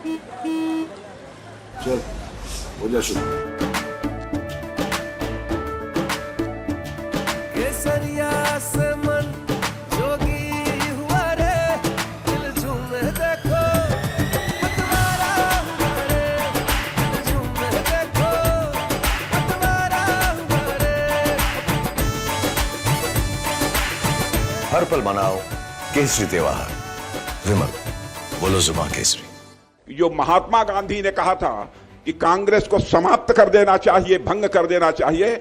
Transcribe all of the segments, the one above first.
चल हो जा शुरू। केसरिया से मन जोगी हुआ रे, दिल झूमे देखो मतवारा हुआ रे, दिल झूमे देखो मतवारा हुआ रे। हर पल मनाओ केसरी त्योहार। विमल बोलो जुबान केसरी। जो महात्मा गांधी ने कहा था कि कांग्रेस को समाप्त कर देना चाहिए, भंग कर देना चाहिए,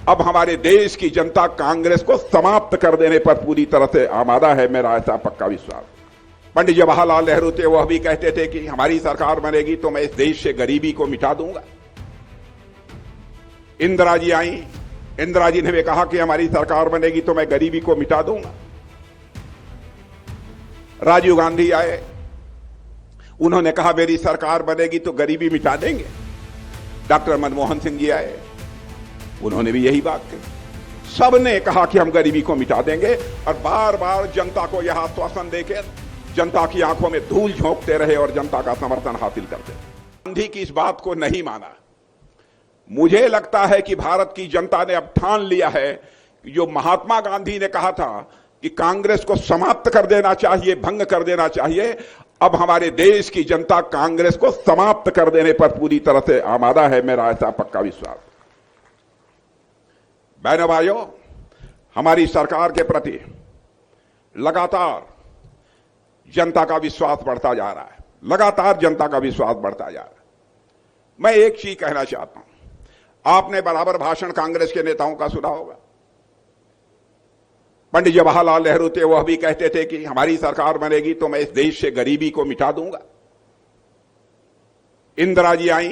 अब हमारे देश की जनता कांग्रेस को समाप्त कर देने पर पूरी तरह से आमादा है, मेरा ऐसा पक्का विश्वास। पंडित जवाहरलाल नेहरू थे, वह भी कहते थे कि हमारी सरकार बनेगी तो मैं इस देश से गरीबी को मिटा दूंगा। इंदिरा जी आई, इंदिरा जी ने भी कहा कि हमारी सरकार बनेगी तो मैं गरीबी को मिटा दूंगा। राजीव गांधी आए, उन्होंने कहा मेरी सरकार बनेगी तो गरीबी मिटा देंगे। डॉक्टर मनमोहन सिंह जी आए, उन्होंने भी यही बात कही। सबने कहा कि हम गरीबी को मिटा देंगे और बार बार जनता को यह आश्वासन देकर जनता की आंखों में धूल झोंकते रहे और जनता का समर्थन हासिल करते रहे। गांधी की इस बात को नहीं माना। मुझे लगता है कि भारत की जनता ने अब ठान लिया है कि जो महात्मा गांधी ने कहा था कि कांग्रेस को समाप्त कर देना चाहिए, भंग कर देना चाहिए, अब हमारे देश की जनता कांग्रेस को समाप्त कर देने पर पूरी तरह से आमादा है, मेरा ऐसा पक्का विश्वास। बहनों भाइयों, हमारी सरकार के प्रति लगातार जनता का विश्वास बढ़ता जा रहा है, लगातार जनता का विश्वास बढ़ता जा रहा है। मैं एक चीज कहना चाहता हूं, आपने बराबर भाषण कांग्रेस के नेताओं का सुना होगा। पंडित जवाहरलाल नेहरू थे, वह भी कहते थे कि हमारी सरकार बनेगी तो मैं इस देश से गरीबी को मिटा दूंगा। इंदिरा जी आई,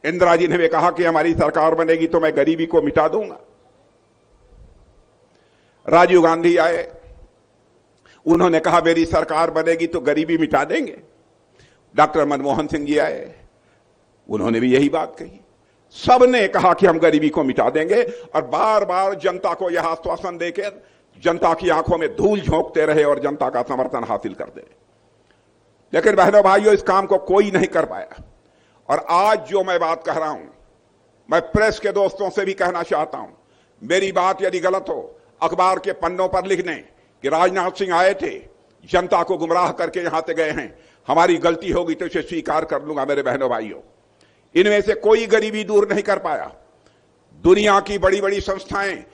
इंदिरा जी ने भी कहा कि हमारी सरकार बनेगी तो मैं गरीबी को मिटा दूंगा। राजीव गांधी आए, उन्होंने कहा मेरी सरकार बनेगी तो गरीबी मिटा देंगे। डॉक्टर मनमोहन सिंह जी आए, उन्होंने भी यही बात कही। सबने कहा कि हम गरीबी को मिटा देंगे और बार बार जनता को यह आश्वासन देकर जनता की आंखों में धूल झोंकते रहे और जनता का समर्थन हासिल करते रहे। लेकिन बहनों भाइयों, इस काम को कोई नहीं कर पाया। और आज जो मैं बात कह रहा हूं, मैं प्रेस के दोस्तों से भी कहना चाहता हूं, मेरी बात यदि गलत हो, अखबार के पन्नों पर लिख दें कि राजनाथ सिंह आए थे, जनता को गुमराह करके यहां से गए हैं, हमारी गलती होगी तो इसे स्वीकार कर लूंगा। मेरे बहनों भाइयों, इनमें से कोई गरीबी दूर नहीं कर पाया। दुनिया की बड़ी बड़ी संस्थाएं,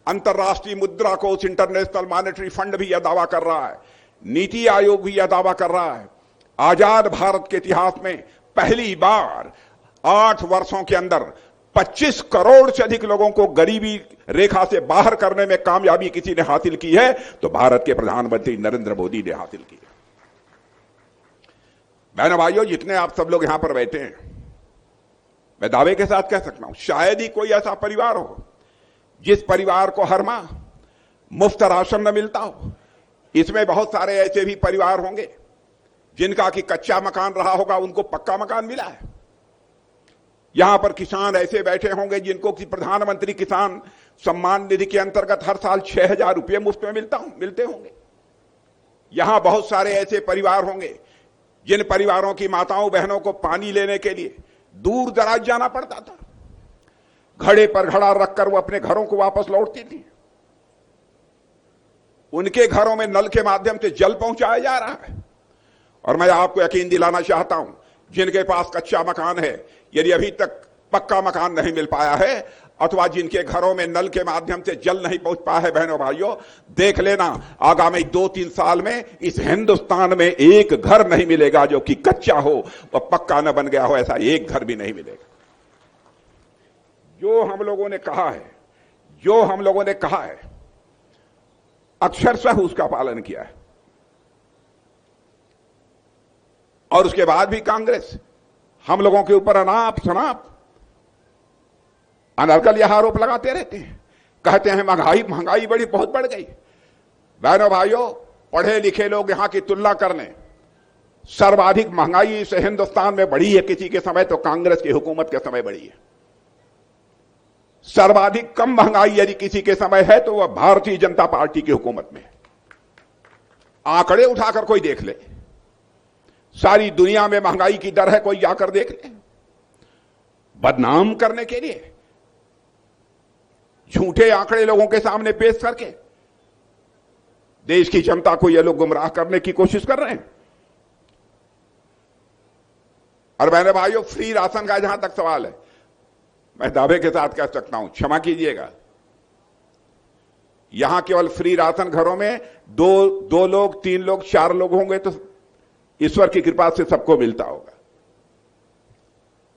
अंतर्राष्ट्रीय मुद्रा कोष, इंटरनेशनल मॉनेटरी फंड भी यह दावा कर रहा है, नीति आयोग भी यह दावा कर रहा है, आजाद भारत के इतिहास में पहली बार 8 वर्षों के अंदर 25 करोड़ से अधिक लोगों को गरीबी रेखा से बाहर करने में कामयाबी किसी ने हासिल की है तो भारत के प्रधानमंत्री नरेंद्र मोदी ने हासिल की है। बहनों भाइयों, जितने आप सब लोग यहां पर बैठे हैं, मैं दावे के साथ कह सकता हूं, शायद ही कोई ऐसा परिवार हो जिस परिवार को हर माह मुफ्त राशन न मिलता हो। इसमें बहुत सारे ऐसे भी परिवार होंगे जिनका कि कच्चा मकान रहा होगा, उनको पक्का मकान मिला है। यहां पर किसान ऐसे बैठे होंगे जिनको कि प्रधानमंत्री किसान सम्मान निधि के अंतर्गत हर साल 6,000 रुपये मुफ्त में मिलते होंगे। यहां बहुत सारे ऐसे परिवार होंगे जिन परिवारों की माताओं बहनों को पानी लेने के लिए दूर दराज जाना पड़ता था, घड़े पर घड़ा रखकर वो अपने घरों को वापस लौटती थी। उनके घरों में नल के माध्यम से जल पहुंचाया जा रहा है। और मैं आपको यकीन दिलाना चाहता हूं, जिनके पास कच्चा मकान है, यदि अभी तक पक्का मकान नहीं मिल पाया है अथवा जिनके घरों में नल के माध्यम से जल नहीं पहुंच पाया है, बहनों भाइयों, देख लेना आगामी 2-3 साल में इस हिंदुस्तान में एक घर नहीं मिलेगा जो कि कच्चा हो व पक्का न बन गया हो, ऐसा एक घर भी नहीं मिलेगा। जो हम लोगों ने कहा है अक्षरशः उसका पालन किया है। और उसके बाद भी कांग्रेस हम लोगों के ऊपर अनाप शनाप अनर्गल यह आरोप लगाते रहते हैं, कहते हैं महंगाई बड़ी बहुत बढ़ गई। बहनों भाइयों, पढ़े लिखे लोग यहां की तुलना कर लें, सर्वाधिक महंगाई से हिंदुस्तान में बढ़ी है किसी के समय तो कांग्रेस की हुकूमत के समय बढ़ी है। सर्वाधिक कम महंगाई यदि किसी के समय है तो वह भारतीय जनता पार्टी की हुकूमत में है। आंकड़े उठाकर कोई देख ले, सारी दुनिया में महंगाई की दर है, कोई जाकर देख ले। बदनाम करने के लिए झूठे आंकड़े लोगों के सामने पेश करके देश की जनता को ये लोग गुमराह करने की कोशिश कर रहे हैं। और मैंने भाइयों, फ्री राशन का जहां तक सवाल है, मैं दावे के साथ कह सकता हूं, क्षमा कीजिएगा, यहां केवल फ्री राशन घरों में दो लोग, 3 लोग, 4 लोग होंगे तो ईश्वर की कृपा से सबको मिलता होगा।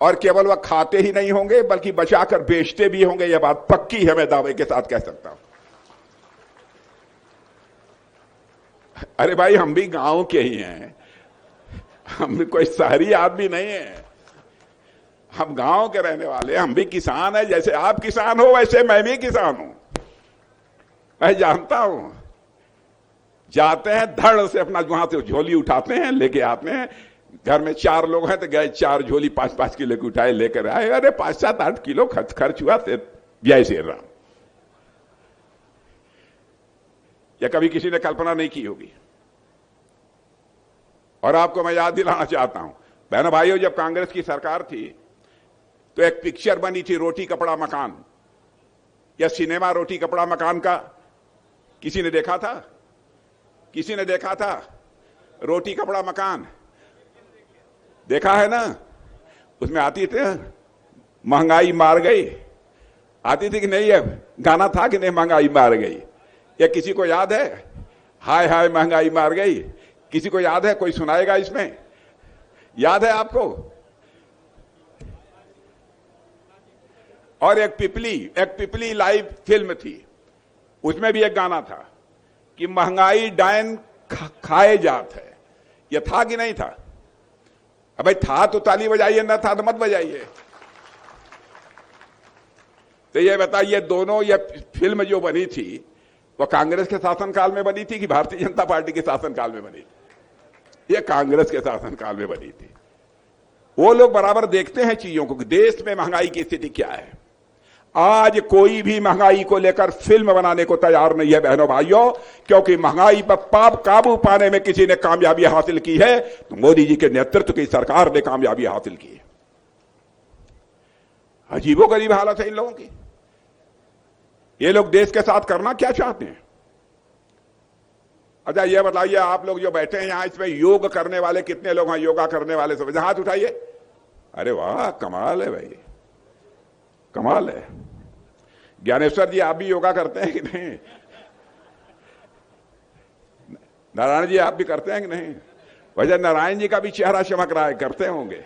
और केवल वह खाते ही नहीं होंगे बल्कि बचाकर बेचते भी होंगे। यह बात पक्की है, मैं दावे के साथ कह सकता हूं। अरे भाई, हम भी गांव के ही हैं, हम भी कोई शहरी आदमी नहीं है, हम गांव के रहने वाले, हम भी किसान हैं। जैसे आप किसान हो वैसे मैं भी किसान हूं। मैं जानता हूं, जाते हैं धड़ से अपना वहां से झोली उठाते हैं, लेके आते हैं। घर में 4 लोग हैं तो गए 4 झोली 5-5 किलो की उठाए लेकर आए। अरे 5-7-8 किलो खर्च हुआ से जय श्री राम। यह कभी किसी ने कल्पना नहीं की होगी। और आपको मैं याद दिलाना चाहता हूं, बहनों भाइयों, जब कांग्रेस की सरकार थी तो एक पिक्चर बनी थी, रोटी कपड़ा मकान, या सिनेमा रोटी कपड़ा मकान का। किसी ने देखा था? किसी ने देखा था रोटी कपड़ा मकान? देखा है ना? उसमें आती थी महंगाई मार गई, आती थी कि नहीं? है गाना था कि नहीं, महंगाई मार गई? या किसी को याद है हाय हाय महंगाई मार गई? किसी को याद है? कोई सुनाएगा इसमें? याद है आपको? और एक पिपली लाइव फिल्म थी, उसमें भी एक गाना था कि महंगाई डायन खाए जात है। यह था कि नहीं था? भाई था तो ताली बजाइए, ना था तो मत बजाइए। तो ये बताइए, दोनों ये फिल्म जो बनी थी वो कांग्रेस के शासनकाल में बनी थी कि भारतीय जनता पार्टी के शासनकाल में बनी थी? ये कांग्रेस के शासनकाल में बनी थी। वो लोग बराबर देखते हैं चीजों को कि देश में महंगाई की स्थिति क्या है। आज कोई भी महंगाई को लेकर फिल्म बनाने को तैयार नहीं है बहनों भाइयों, क्योंकि महंगाई पर काबू पाने में किसी ने कामयाबी हासिल की है तो मोदी जी के नेतृत्व की सरकार ने कामयाबी हासिल की है। अजीबोगरीब हालत है इन लोगों की। ये लोग देश के साथ करना क्या चाहते हैं? अच्छा ये बताइए, आप लोग जो बैठे हैं यहां, इसमें योग करने वाले कितने लोग हैं? योगा करने वाले सब हाथ उठाइए। अरे वाह, कमाल है भाई, कमाल है। ज्ञानेश्वर जी, आप भी योगा करते हैं कि नहीं? नारायण जी, आप भी करते हैं कि नहीं? वजह नारायण जी का भी चेहरा चमक रहा है, करते होंगे।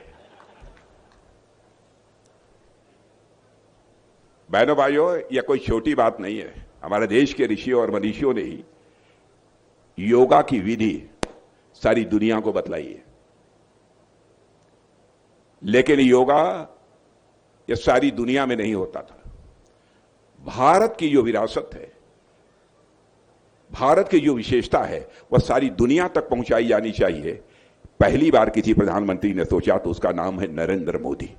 बहनों भाइयों, यह कोई छोटी बात नहीं है। हमारे देश के ऋषियों और मनीषियों ने ही योगा की विधि सारी दुनिया को बतलाई है। लेकिन योगा यह सारी दुनिया में नहीं होता था। भारत की जो विरासत है, भारत की जो विशेषता है, वह सारी दुनिया तक पहुंचाई जानी चाहिए। पहली बार किसी प्रधानमंत्री ने सोचा तो उसका नाम है नरेंद्र मोदी।